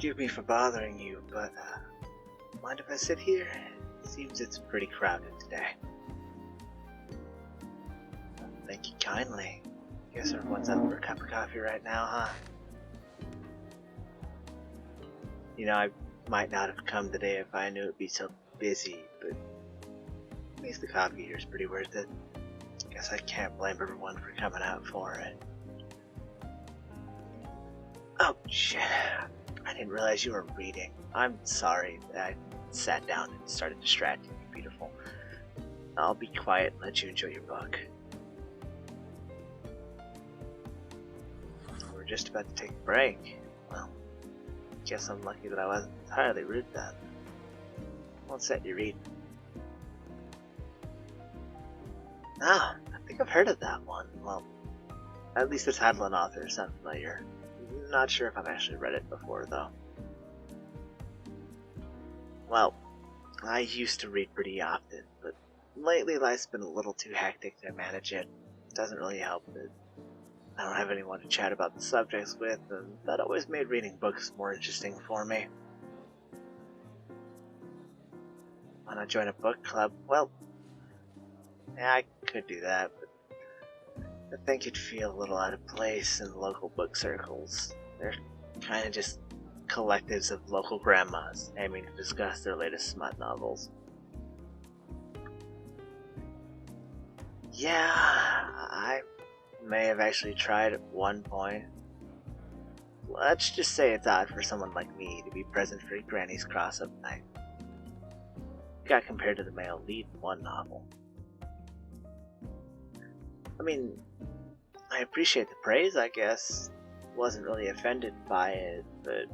Forgive me for bothering you, but mind if I sit here? It seems it's pretty crowded today. Thank you kindly. Guess everyone's up for a cup of coffee right now, huh? You know, I might not have come today if I knew it'd be so busy, but at least the coffee here is pretty worth it. Guess I can't blame everyone for coming out for it. Oh, shit. I didn't realize you were reading. I'm sorry. I sat down and started distracting you, beautiful. I'll be quiet and let you enjoy your book. We're just about to take a break. Well, guess I'm lucky that I wasn't entirely rude then. Won't set you reading. Ah, I think I've heard of that one. Well, at least the title and author sound familiar. Not sure if I've actually read it before, though. Well, I used to read pretty often, but lately life's been a little too hectic to manage it. Doesn't really help that I don't have anyone to chat about the subjects with, and that always made reading books more interesting for me. Wanna join a book club? Well, yeah, I could do that, but I think it'd feel a little out of place in local book circles. They're kind of just collectives of local grandmas aiming to discuss their latest smut novels. Yeah, I may have actually tried at one point. Let's just say it's odd for someone like me to be present for Granny's cross-up night. Got compared to the male lead in one novel. I mean, I appreciate the praise, I guess. Wasn't really offended by it, but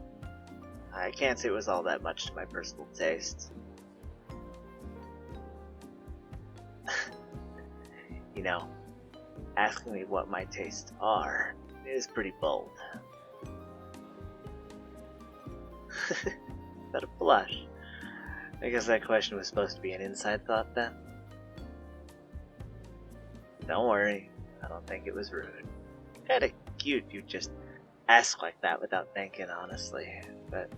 I can't say it was all that much to my personal taste. You know, asking me what my tastes are is pretty bold. That a blush? I guess that question was supposed to be an inside thought then. Don't worry, I don't think it was rude. Kinda cute you just ask like that without thinking, honestly. But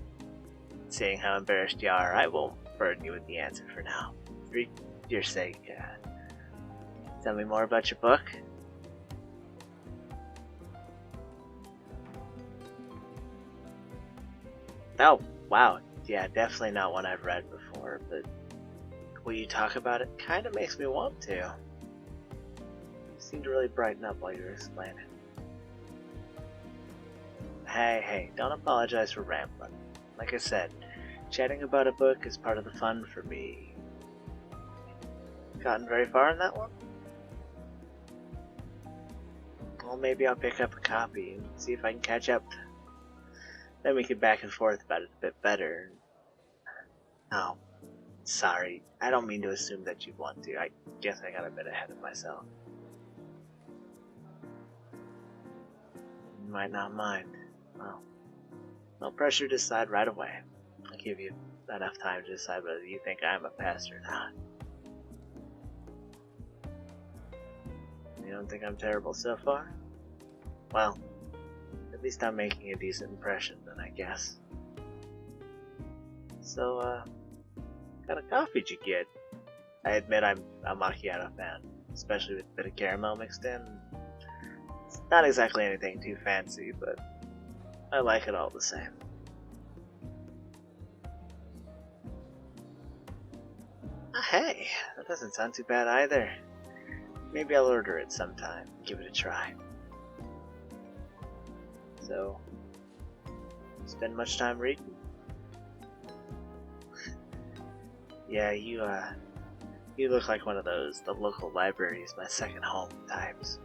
seeing how embarrassed you are, I won't burden you with the answer for now. For your sake, tell me more about your book. Oh, wow. Yeah, definitely not one I've read before, but will you talk about it? Kinda makes me want to. You seemed to really brighten up while you were explaining. Hey, don't apologize for rambling. Like I said, chatting about a book is part of the fun for me. Gotten very far in that one? Well, maybe I'll pick up a copy and see if I can catch up. Then we can back and forth about it a bit better. Oh, sorry. I don't mean to assume that you want to. I guess I got a bit ahead of myself. You might not mind. Well, no pressure to decide right away. I'll give you enough time to decide whether you think I'm a pest or not. You don't think I'm terrible so far? Well, at least I'm making a decent impression then, I guess. So, what kind of coffee did you get? I admit I'm a macchiato fan, especially with a bit of caramel mixed in. It's not exactly anything too fancy, but I like it all the same. Hey, that doesn't sound too bad either. Maybe I'll order it sometime and give it a try. So, spend much time reading? Yeah, you look like one of those, the local library is my second home types.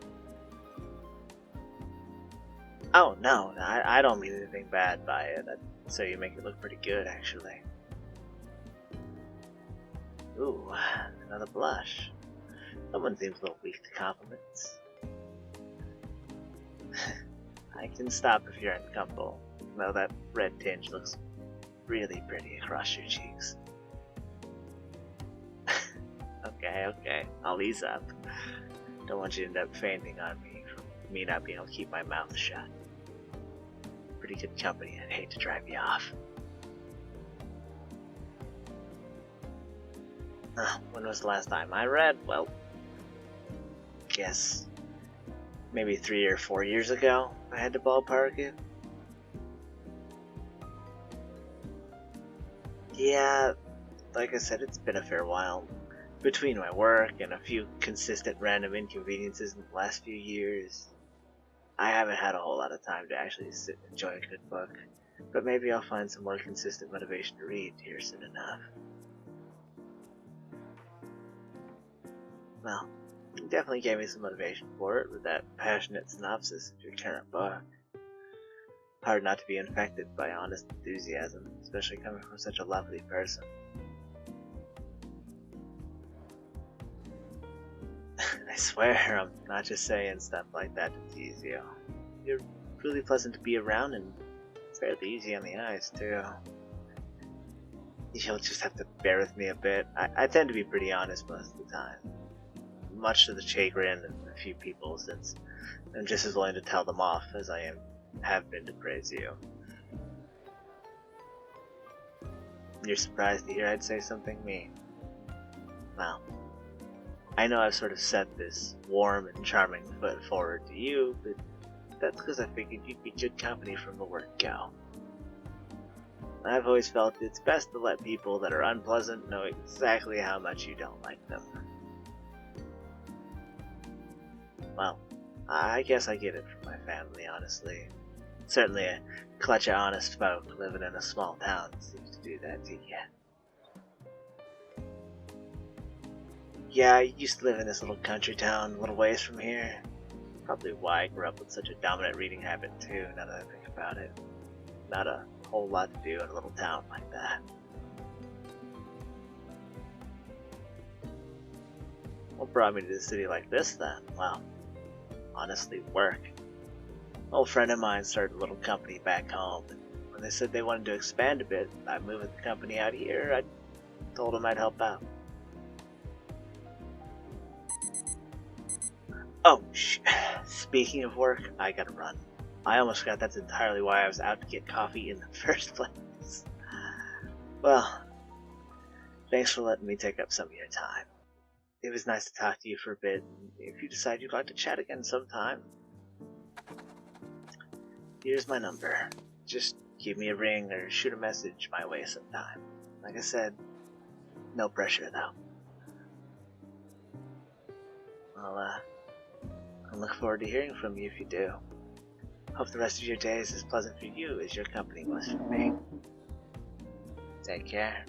Oh, no, I don't mean anything bad by it, so you make it look pretty good, actually. Ooh, another blush. Someone seems a little weak to compliments. I can stop if you're uncomfortable, though that red tinge looks really pretty across your cheeks. Okay, I'll ease up. Don't want you to end up fainting on me from me not being able to keep my mouth shut. Pretty pretty good company. I'd hate to drive you off. When was the last time I read? Well, guess maybe 3 or 4 years ago, I had to ballpark it. Yeah, like I said, it's been a fair while. Between my work and a few consistent random inconveniences in the last few years, I haven't had a whole lot of time to actually sit and enjoy a good book. But maybe I'll find some more consistent motivation to read here soon enough. Well, you definitely gave me some motivation for it with that passionate synopsis of your current book. Hard not to be infected by honest enthusiasm, especially coming from such a lovely person. I swear I'm not just saying stuff like that to tease you. You're really pleasant to be around and fairly easy on the eyes, too. You'll just have to bear with me a bit. I tend to be pretty honest most of the time. Much to the chagrin of a few people, since I'm just as willing to tell them off as I have been to praise you. You're surprised to hear I'd say something mean. Well, I know I've sort of set this warm and charming foot forward to you, but that's because I figured you'd be good company from the word go. I've always felt it's best to let people that are unpleasant know exactly how much you don't like them. Well, I guess I get it from my family, honestly. Certainly a clutch of honest folk living in a small town seems to do that to you. Yeah, I used to live in this little country town a little ways from here. Probably why I grew up with such a dominant reading habit too, now that I think about it. Not a whole lot to do in a little town like that. What brought me to a city like this then? Well, honestly, work. An old friend of mine started a little company back home, and when they said they wanted to expand a bit by moving the company out here, I told them I'd help out. Oh, speaking of work, I gotta run. I almost forgot that's entirely why I was out to get coffee in the first place. Well, thanks for letting me take up some of your time. It was nice to talk to you for a bit. If you decide you'd like to chat again sometime, here's my number. Just give me a ring or shoot a message my way sometime. Like I said, no pressure though. Well, I look forward to hearing from you if you do. Hope the rest of your day is as pleasant for you as your company was for me. Take care.